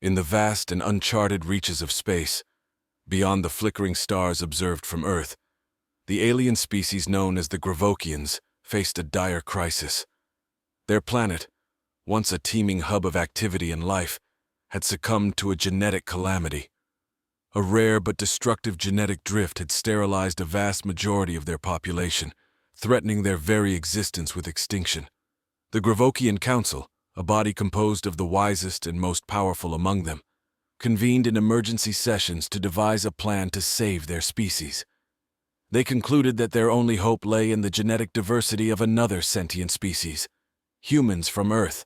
In the vast and uncharted reaches of space, beyond the flickering stars observed from Earth, the alien species known as the Gravokians faced a dire crisis. Their planet, once a teeming hub of activity and life, had succumbed to a genetic calamity. A rare but destructive genetic drift had sterilized a vast majority of their population, threatening their very existence with extinction. The Gravokian Council, a body composed of the wisest and most powerful among them, convened in emergency sessions to devise a plan to save their species. They concluded that their only hope lay in the genetic diversity of another sentient species, humans from Earth.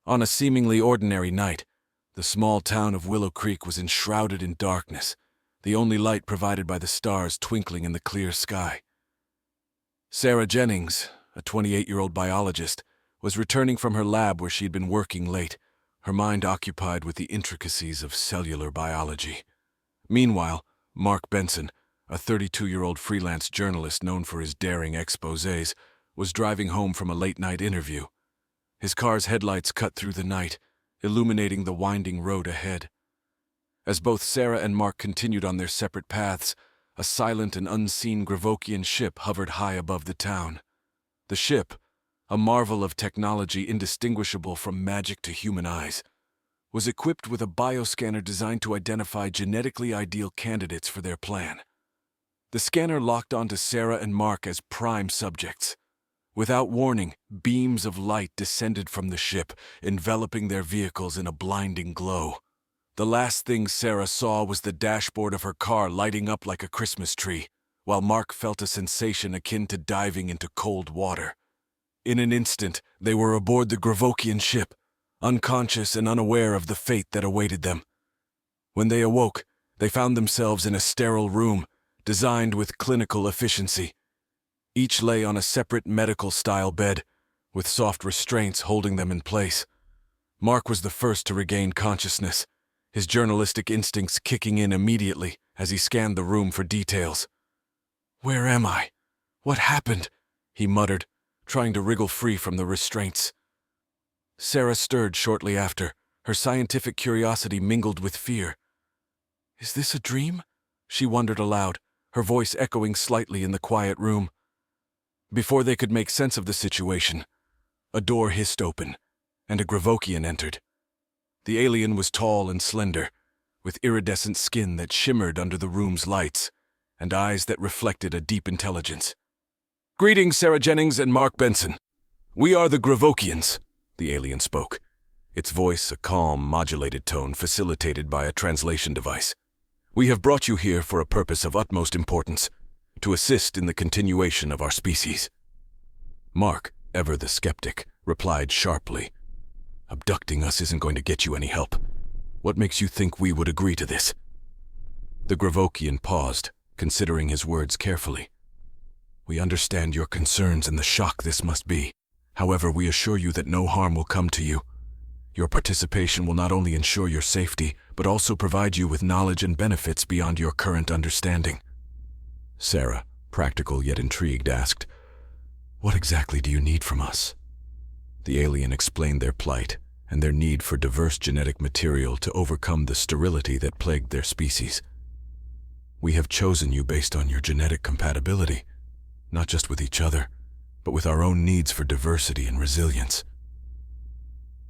On a seemingly ordinary night, the small town of Willow Creek was enshrouded in darkness, the only light provided by the stars twinkling in the clear sky. Sarah Jennings, a 28-year-old biologist, was returning from her lab where she'd been working late, her mind occupied with the intricacies of cellular biology. Meanwhile, Mark Benson, a 32-year-old freelance journalist known for his daring exposés, was driving home from a late-night interview. His car's headlights cut through the night, illuminating the winding road ahead. As both Sarah and Mark continued on their separate paths, a silent and unseen Gravokian ship hovered high above the town. The ship, a marvel of technology indistinguishable from magic to human eyes, was equipped with a bioscanner designed to identify genetically ideal candidates for their plan. The scanner locked onto Sarah and Mark as prime subjects. Without warning, beams of light descended from the ship, enveloping their vehicles in a blinding glow. The last thing Sarah saw was the dashboard of her car lighting up like a Christmas tree, while Mark felt a sensation akin to diving into cold water. In an instant, they were aboard the Gravokian ship, unconscious and unaware of the fate that awaited them. When they awoke, they found themselves in a sterile room, designed with clinical efficiency. Each lay on a separate medical-style bed, with soft restraints holding them in place. Mark was the first to regain consciousness, his journalistic instincts kicking in immediately as he scanned the room for details. "Where am I? What happened?" he muttered, trying to wriggle free from the restraints. Sarah stirred shortly after, her scientific curiosity mingled with fear. "Is this a dream?" she wondered aloud, her voice echoing slightly in the quiet room. Before they could make sense of the situation, a door hissed open, and a Gravokian entered. The alien was tall and slender, with iridescent skin that shimmered under the room's lights, and eyes that reflected a deep intelligence. "Greetings, Sarah Jennings and Mark Benson. We are the Gravokians," the alien spoke, its voice a calm, modulated tone facilitated by a translation device. "We have brought you here for a purpose of utmost importance, to assist in the continuation of our species." Mark, ever the skeptic, replied sharply, "Abducting us isn't going to get you any help. What makes you think we would agree to this?" The Gravokian paused, considering his words carefully. "We understand your concerns and the shock this must be. However, we assure you that no harm will come to you. Your participation will not only ensure your safety, but also provide you with knowledge and benefits beyond your current understanding." Sarah, practical yet intrigued, asked, "What exactly do you need from us?" The alien explained their plight and their need for diverse genetic material to overcome the sterility that plagued their species. "We have chosen you based on your genetic compatibility, not just with each other, but with our own needs for diversity and resilience."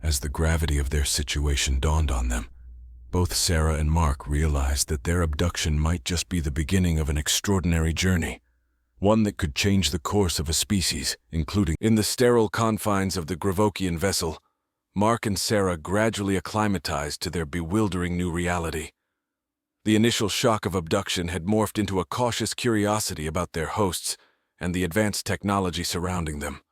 As the gravity of their situation dawned on them, both Sarah and Mark realized that their abduction might just be the beginning of an extraordinary journey, one that could change the course of a species, including. In the sterile confines of the Gravokian vessel, Mark and Sarah gradually acclimatized to their bewildering new reality. The initial shock of abduction had morphed into a cautious curiosity about their hosts and the advanced technology surrounding them.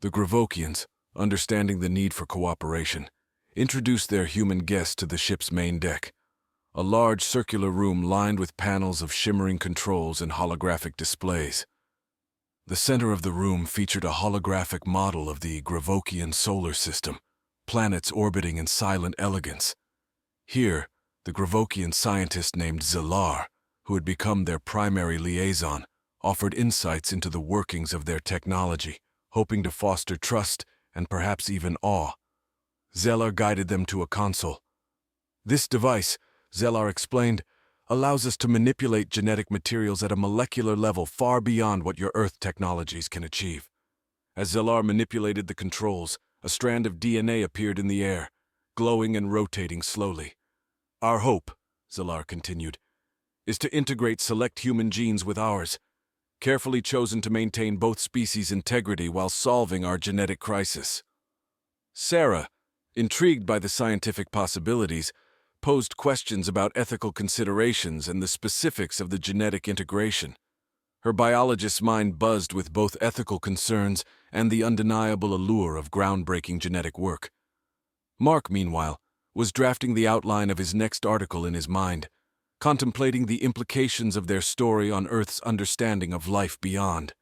The Gravokians, understanding the need for cooperation, introduced their human guests to the ship's main deck, a large circular room lined with panels of shimmering controls and holographic displays. The center of the room featured a holographic model of the Gravokian solar system, planets orbiting in silent elegance. Here, the Gravokian scientist named Zilar, who had become their primary liaison, offered insights into the workings of their technology, hoping to foster trust and perhaps even awe. Zeller guided them to a console, This device, Zellar explained, allows us to manipulate genetic materials at a molecular level far beyond what your Earth technologies can achieve. As Zellar manipulated the controls, a strand of DNA appeared in the air, glowing and rotating slowly. Our hope, Zellar continued, is to integrate select human genes with ours, carefully chosen to maintain both species' integrity while solving our genetic crisis. Sarah, intrigued by the scientific possibilities, posed questions about ethical considerations and the specifics of the genetic integration. Her biologist's mind buzzed with both ethical concerns and the undeniable allure of groundbreaking genetic work. Mark, meanwhile, was drafting the outline of his next article in his mind, contemplating the implications of their story on Earth's understanding of life beyond.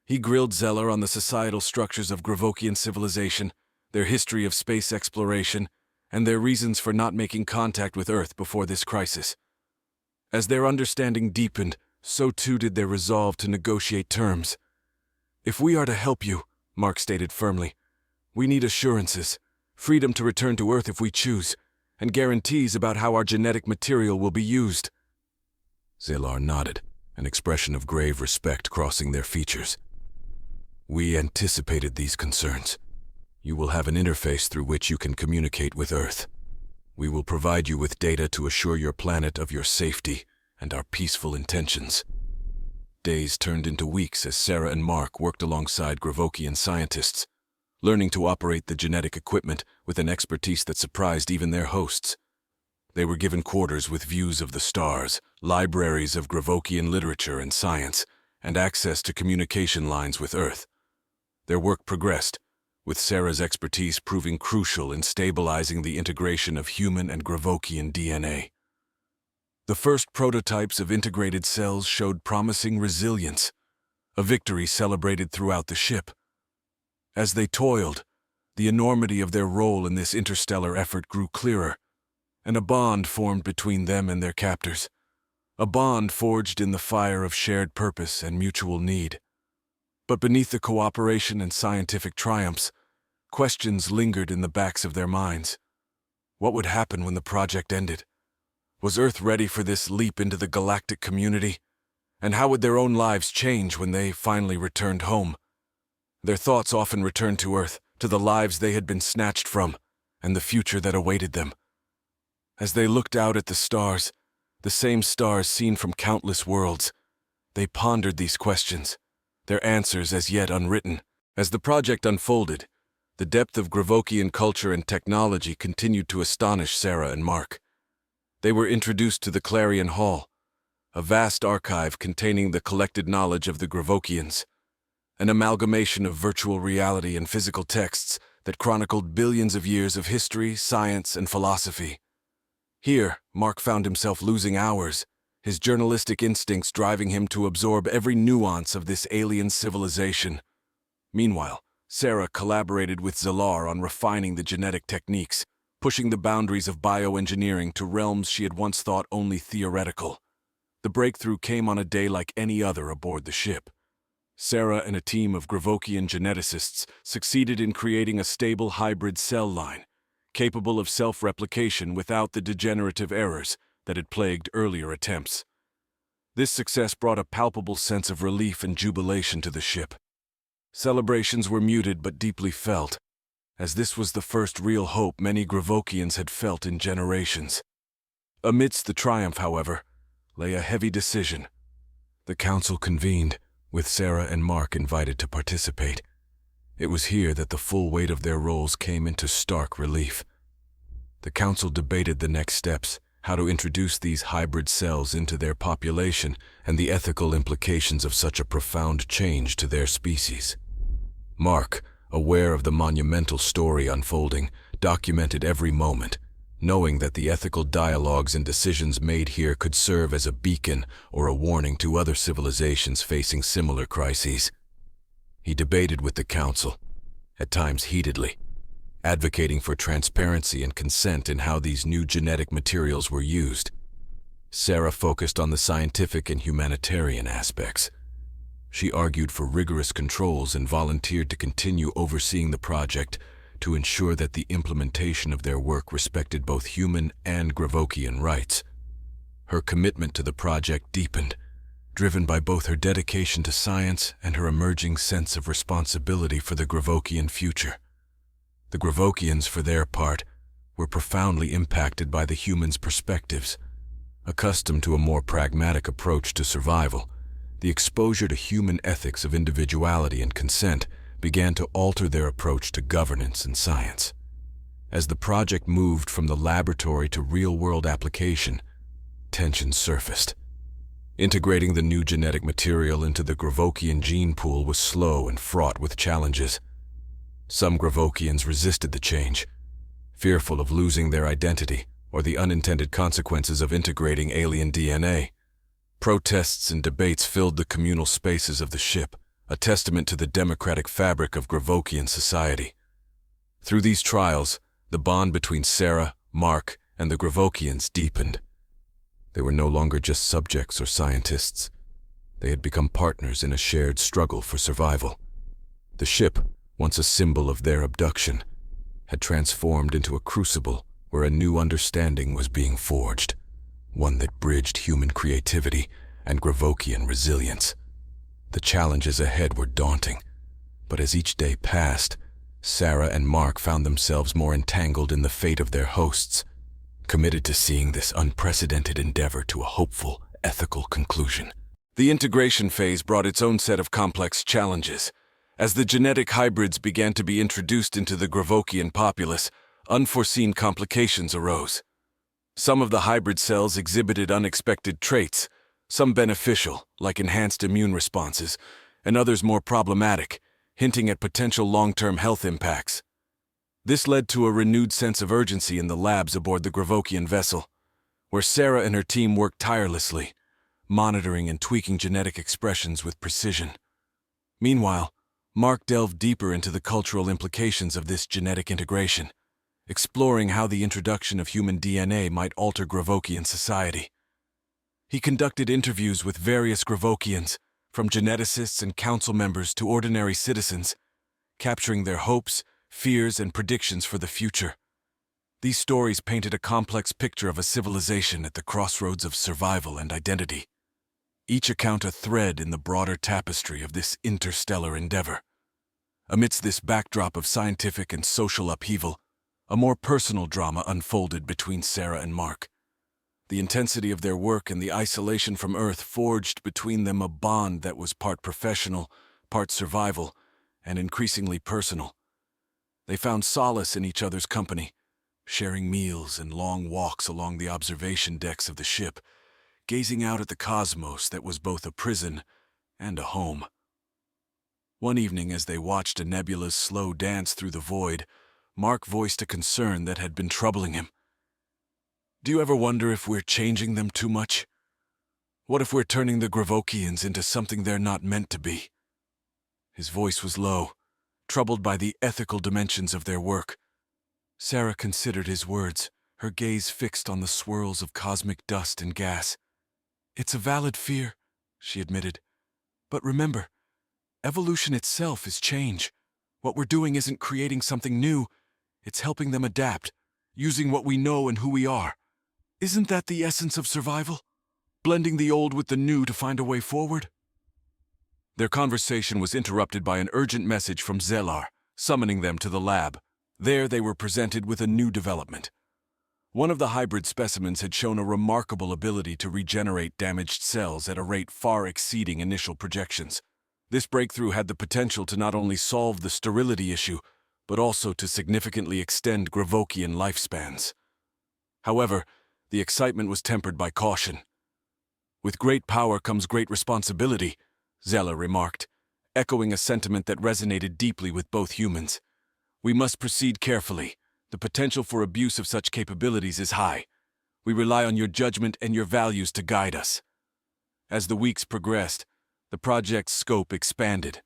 He grilled Zellar on the societal structures of Gravokian civilization, their history of space exploration, and their reasons for not making contact with Earth before this crisis. As their understanding deepened, so too did their resolve to negotiate terms. "If we are to help you," Mark stated firmly, "we need assurances, freedom to return to Earth if we choose, and guarantees about how our genetic material will be used." Zellar nodded, an expression of grave respect crossing their features. "We anticipated these concerns. You will have an interface through which you can communicate with Earth. We will provide you with data to assure your planet of your safety and our peaceful intentions." Days turned into weeks as Sarah and Mark worked alongside Gravokian scientists, learning to operate the genetic equipment with an expertise that surprised even their hosts. They were given quarters with views of the stars, libraries of Gravokian literature and science, and access to communication lines with Earth. Their work progressed, with Sarah's expertise proving crucial in stabilizing the integration of human and Gravokian DNA. The first prototypes of integrated cells showed promising resilience, a victory celebrated throughout the ship. As they toiled, the enormity of their role in this interstellar effort grew clearer, and a bond formed between them and their captors, a bond forged in the fire of shared purpose and mutual need. But beneath the cooperation and scientific triumphs, questions lingered in the backs of their minds. What would happen when the project ended? Was Earth ready for this leap into the galactic community? And how would their own lives change when they finally returned home? Their thoughts often returned to Earth, to the lives they had been snatched from, and the future that awaited them. As they looked out at the stars, the same stars seen from countless worlds, they pondered these questions, their answers as yet unwritten. As the project unfolded, the depth of Gravokian culture and technology continued to astonish Sarah and Mark. They were introduced to the Clarion Hall, a vast archive containing the collected knowledge of the Gravokians, an amalgamation of virtual reality and physical texts that chronicled billions of years of history, science, and philosophy. Here, Mark found himself losing hours, his journalistic instincts driving him to absorb every nuance of this alien civilization. Meanwhile, Sarah collaborated with Zellar on refining the genetic techniques, pushing the boundaries of bioengineering to realms she had once thought only theoretical. The breakthrough came on a day like any other aboard the ship. Sarah and a team of Gravokian geneticists succeeded in creating a stable hybrid cell line, capable of self-replication without the degenerative errors that had plagued earlier attempts. This success brought a palpable sense of relief and jubilation to the ship. Celebrations were muted but deeply felt, as this was the first real hope many Gravokians had felt in generations. Amidst the triumph, however, lay a heavy decision. The council convened, with Sarah and Mark invited to participate. It was here that the full weight of their roles came into stark relief. The council debated the next steps, how to introduce these hybrid cells into their population, and the ethical implications of such a profound change to their species. Mark, aware of the monumental story unfolding, documented every moment, knowing that the ethical dialogues and decisions made here could serve as a beacon or a warning to other civilizations facing similar crises. He debated with the council, at times heatedly, advocating for transparency and consent in how these new genetic materials were used. Sarah focused on the scientific and humanitarian aspects. She argued for rigorous controls and volunteered to continue overseeing the project, to ensure that the implementation of their work respected both human and Gravokian rights. Her commitment to the project deepened, driven by both her dedication to science and her emerging sense of responsibility for the Gravokian future. The Gravokians, for their part, were profoundly impacted by the humans' perspectives. Accustomed to a more pragmatic approach to survival, the exposure to human ethics of individuality and consent began to alter their approach to governance and science. As the project moved from the laboratory to real-world application, tensions surfaced. Integrating the new genetic material into the Gravokian gene pool was slow and fraught with challenges. Some Gravokians resisted the change, fearful of losing their identity or the unintended consequences of integrating alien DNA. Protests and debates filled the communal spaces of the ship, a testament to the democratic fabric of Gravokian society. Through these trials, the bond between Sarah, Mark, and the Gravokians deepened. They were no longer just subjects or scientists. They had become partners in a shared struggle for survival. The ship, once a symbol of their abduction, had transformed into a crucible where a new understanding was being forged, one that bridged human creativity and Gravokian resilience. The challenges ahead were daunting, but as each day passed, Sarah and Mark found themselves more entangled in the fate of their hosts, committed to seeing this unprecedented endeavor to a hopeful, ethical conclusion. The integration phase brought its own set of complex challenges. As the genetic hybrids began to be introduced into the Gravokian populace, unforeseen complications arose. Some of the hybrid cells exhibited unexpected traits, some beneficial, like enhanced immune responses, and others more problematic, hinting at potential long-term health impacts. This led to a renewed sense of urgency in the labs aboard the Gravokian vessel, where Sarah and her team worked tirelessly, monitoring and tweaking genetic expressions with precision. Meanwhile, Mark delved deeper into the cultural implications of this genetic integration, exploring how the introduction of human DNA might alter Gravokian society. He conducted interviews with various Gravokians, from geneticists and council members to ordinary citizens, capturing their hopes, fears, and predictions for the future. These stories painted a complex picture of a civilization at the crossroads of survival and identity, each account a thread in the broader tapestry of this interstellar endeavor. Amidst this backdrop of scientific and social upheaval, a more personal drama unfolded between Sarah and Mark. The intensity of their work and the isolation from Earth forged between them a bond that was part professional, part survival, and increasingly personal. They found solace in each other's company, sharing meals and long walks along the observation decks of the ship, gazing out at the cosmos that was both a prison and a home. One evening, as they watched a nebula's slow dance through the void, Mark voiced a concern that had been troubling him. "Do you ever wonder if we're changing them too much? What if we're turning the Gravokians into something they're not meant to be?" His voice was low, troubled by the ethical dimensions of their work. Sarah considered his words, her gaze fixed on the swirls of cosmic dust and gas. "It's a valid fear," she admitted. "But remember, evolution itself is change. What we're doing isn't creating something new, it's helping them adapt, using what we know and who we are. Isn't that the essence of survival? Blending the old with the new to find a way forward?" Their conversation was interrupted by an urgent message from Zellar, summoning them to the lab. There they were presented with a new development. One of the hybrid specimens had shown a remarkable ability to regenerate damaged cells at a rate far exceeding initial projections. This breakthrough had the potential to not only solve the sterility issue, but also to significantly extend Gravokian lifespans. However, the excitement was tempered by caution. "With great power comes great responsibility," Zeller remarked, echoing a sentiment that resonated deeply with both humans. "We must proceed carefully. The potential for abuse of such capabilities is high. We rely on your judgment and your values to guide us." As the weeks progressed, the project's scope expanded.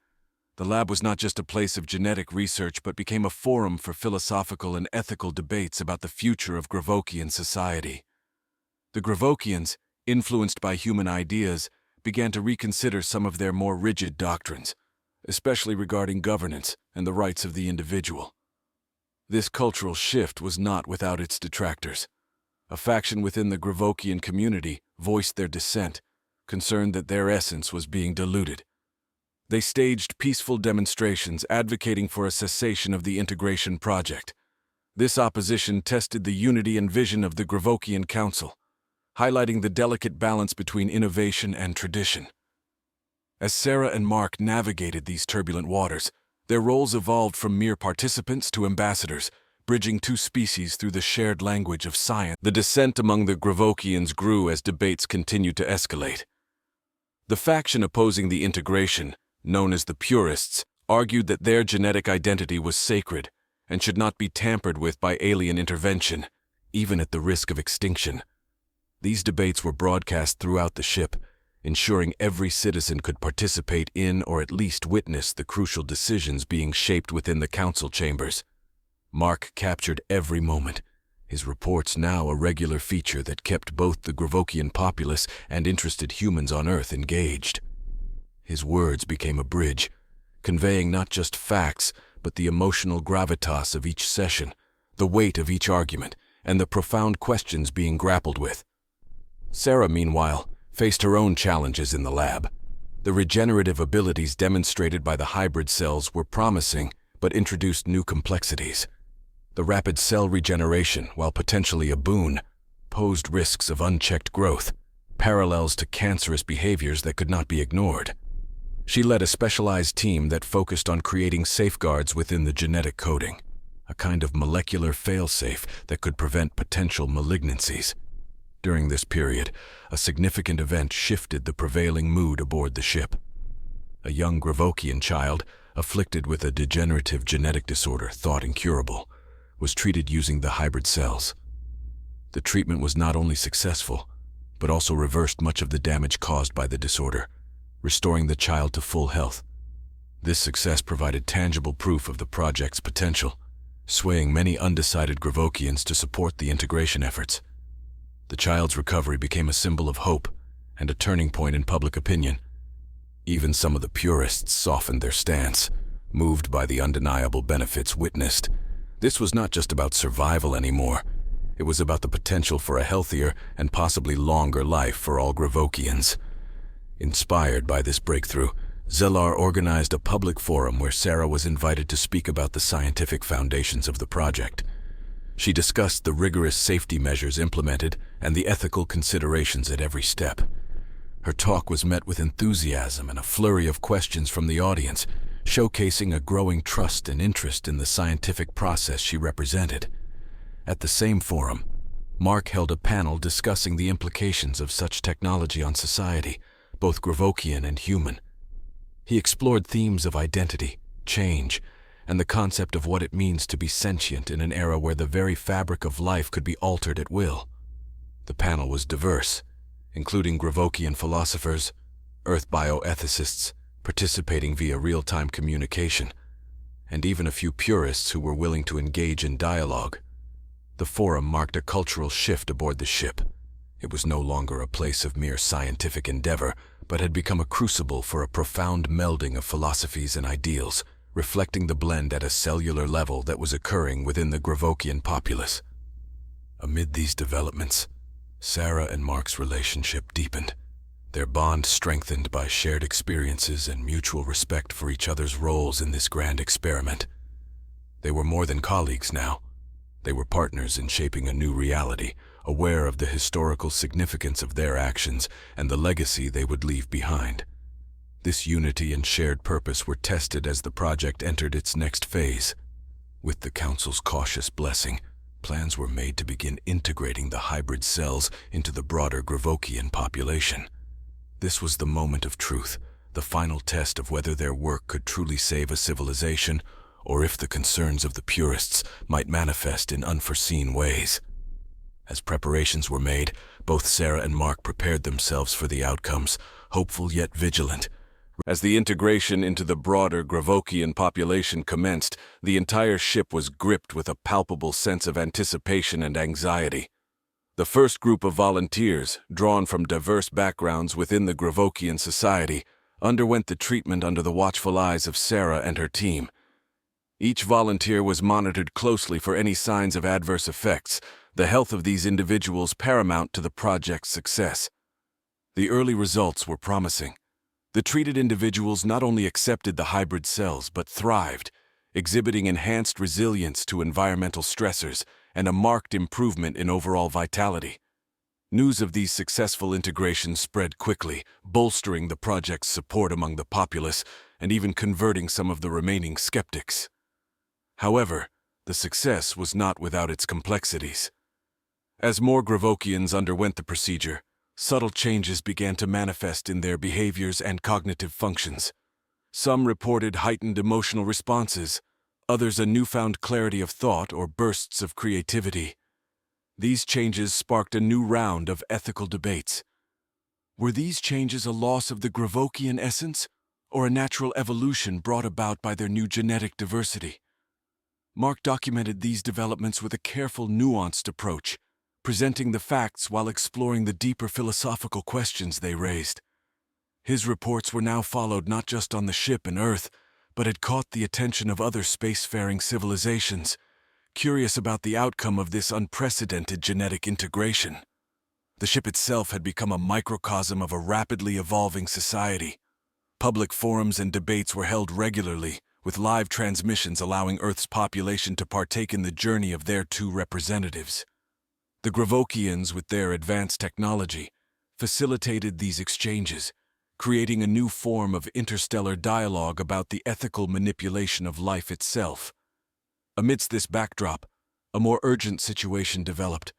The lab was not just a place of genetic research, but became a forum for philosophical and ethical debates about the future of Gravokian society. The Gravokians, influenced by human ideas, began to reconsider some of their more rigid doctrines, especially regarding governance and the rights of the individual. This cultural shift was not without its detractors. A faction within the Gravokian community voiced their dissent, concerned that their essence was being diluted. They staged peaceful demonstrations advocating for a cessation of the integration project. This opposition tested the unity and vision of the Gravokian Council, highlighting the delicate balance between innovation and tradition. As Sarah and Mark navigated these turbulent waters, their roles evolved from mere participants to ambassadors, bridging two species through the shared language of science. The dissent among the Gravokians grew as debates continued to escalate. The faction opposing the integration, known as the Purists, argued that their genetic identity was sacred and should not be tampered with by alien intervention, even at the risk of extinction. These debates were broadcast throughout the ship, ensuring every citizen could participate in or at least witness the crucial decisions being shaped within the council chambers. Mark captured every moment, his reports now a regular feature that kept both the Gravokian populace and interested humans on Earth engaged. His words became a bridge, conveying not just facts, but the emotional gravitas of each session, the weight of each argument, and the profound questions being grappled with. Sarah, meanwhile, faced her own challenges in the lab. The regenerative abilities demonstrated by the hybrid cells were promising, but introduced new complexities. The rapid cell regeneration, while potentially a boon, posed risks of unchecked growth, parallels to cancerous behaviors that could not be ignored. She led a specialized team that focused on creating safeguards within the genetic coding, a kind of molecular failsafe that could prevent potential malignancies. During this period, a significant event shifted the prevailing mood aboard the ship. A young Gravokian child, afflicted with a degenerative genetic disorder thought incurable, was treated using the hybrid cells. The treatment was not only successful, but also reversed much of the damage caused by the disorder, restoring the child to full health. This success provided tangible proof of the project's potential, swaying many undecided Gravokians to support the integration efforts. The child's recovery became a symbol of hope and a turning point in public opinion. Even some of the purists softened their stance, moved by the undeniable benefits witnessed. This was not just about survival anymore. It was about the potential for a healthier and possibly longer life for all Gravokians. Inspired by this breakthrough, Zellar organized a public forum where Sarah was invited to speak about the scientific foundations of the project. She discussed the rigorous safety measures implemented and the ethical considerations at every step. Her talk was met with enthusiasm and a flurry of questions from the audience, showcasing a growing trust and interest in the scientific process she represented. At the same forum, Mark held a panel discussing the implications of such technology on society, both Gravokian and human. He explored themes of identity, change, and the concept of what it means to be sentient in an era where the very fabric of life could be altered at will. The panel was diverse, including Gravokian philosophers, Earth bioethicists, participating via real-time communication, and even a few purists who were willing to engage in dialogue. The forum marked a cultural shift aboard the ship. It was no longer a place of mere scientific endeavor, but had become a crucible for a profound melding of philosophies and ideals, reflecting the blend at a cellular level that was occurring within the Gravokian populace. Amid these developments, Sarah and Mark's relationship deepened, their bond strengthened by shared experiences and mutual respect for each other's roles in this grand experiment. They were more than colleagues now. They were partners in shaping a new reality, aware of the historical significance of their actions and the legacy they would leave behind. This unity and shared purpose were tested as the project entered its next phase. With the Council's cautious blessing, plans were made to begin integrating the hybrid cells into the broader Gravokian population. This was the moment of truth, the final test of whether their work could truly save a civilization, or if the concerns of the purists might manifest in unforeseen ways. As preparations were made, both Sarah and Mark prepared themselves for the outcomes, hopeful yet vigilant. As the integration into the broader Gravokian population commenced, the entire ship was gripped with a palpable sense of anticipation and anxiety. The first group of volunteers, drawn from diverse backgrounds within the Gravokian society, underwent the treatment under the watchful eyes of Sarah and her team. Each volunteer was monitored closely for any signs of adverse effects, the health of these individuals paramount to the project's success. The early results were promising. The treated individuals not only accepted the hybrid cells but thrived, exhibiting enhanced resilience to environmental stressors and a marked improvement in overall vitality. News of these successful integrations spread quickly, bolstering the project's support among the populace and even converting some of the remaining skeptics. However, the success was not without its complexities. As more Gravokians underwent the procedure, subtle changes began to manifest in their behaviors and cognitive functions. Some reported heightened emotional responses, others a newfound clarity of thought or bursts of creativity. These changes sparked a new round of ethical debates. Were these changes a loss of the Gravokian essence, or a natural evolution brought about by their new genetic diversity? Mark documented these developments with a careful, nuanced approach, presenting the facts while exploring the deeper philosophical questions they raised. His reports were now followed not just on the ship and Earth, but had caught the attention of other spacefaring civilizations, curious about the outcome of this unprecedented genetic integration. The ship itself had become a microcosm of a rapidly evolving society. Public forums and debates were held regularly, with live transmissions allowing Earth's population to partake in the journey of their two representatives. The Gravokians, with their advanced technology, facilitated these exchanges, creating a new form of interstellar dialogue about the ethical manipulation of life itself. Amidst this backdrop, a more urgent situation developed.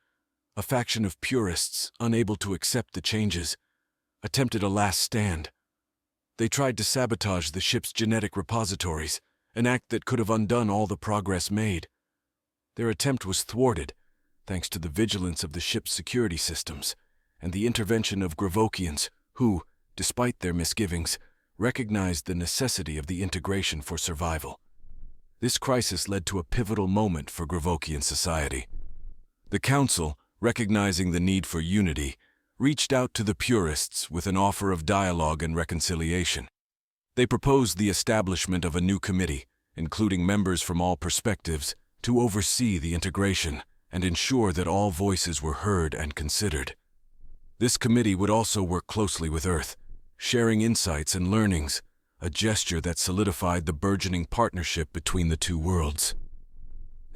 A faction of purists, unable to accept the changes, attempted a last stand. They tried to sabotage the ship's genetic repositories, an act that could have undone all the progress made. Their attempt was thwarted, thanks to the vigilance of the ship's security systems and the intervention of Gravokians who, despite their misgivings, recognized the necessity of the integration for survival. This crisis led to a pivotal moment for Gravokian society. The Council, recognizing the need for unity, reached out to the purists with an offer of dialogue and reconciliation. They proposed the establishment of a new committee, including members from all perspectives, to oversee the integration and ensure that all voices were heard and considered. This committee would also work closely with Earth, sharing insights and learnings, a gesture that solidified the burgeoning partnership between the two worlds.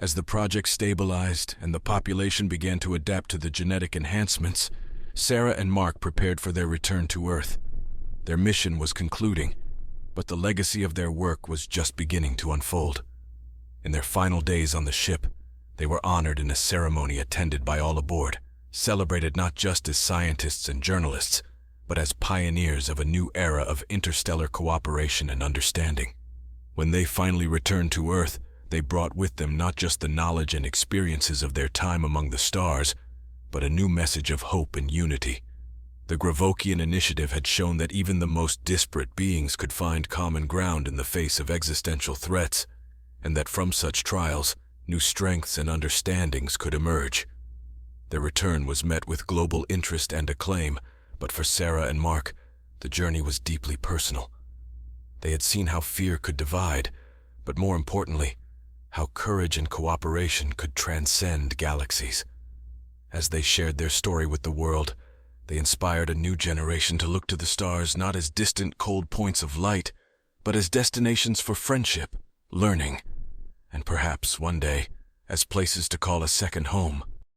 As the project stabilized and the population began to adapt to the genetic enhancements, Sarah and Mark prepared for their return to Earth. Their mission was concluding, but the legacy of their work was just beginning to unfold. In their final days on the ship, they were honored in a ceremony attended by all aboard, celebrated not just as scientists and journalists, but as pioneers of a new era of interstellar cooperation and understanding. When they finally returned to Earth, they brought with them not just the knowledge and experiences of their time among the stars, but a new message of hope and unity. The Gravokian initiative had shown that even the most disparate beings could find common ground in the face of existential threats, and that from such trials, new strengths and understandings could emerge. Their return was met with global interest and acclaim, but for Sarah and Mark, the journey was deeply personal. They had seen how fear could divide, but more importantly, how courage and cooperation could transcend galaxies. As they shared their story with the world, they inspired a new generation to look to the stars not as distant, cold points of light, but as destinations for friendship, learning, and perhaps one day, as places to call a second home.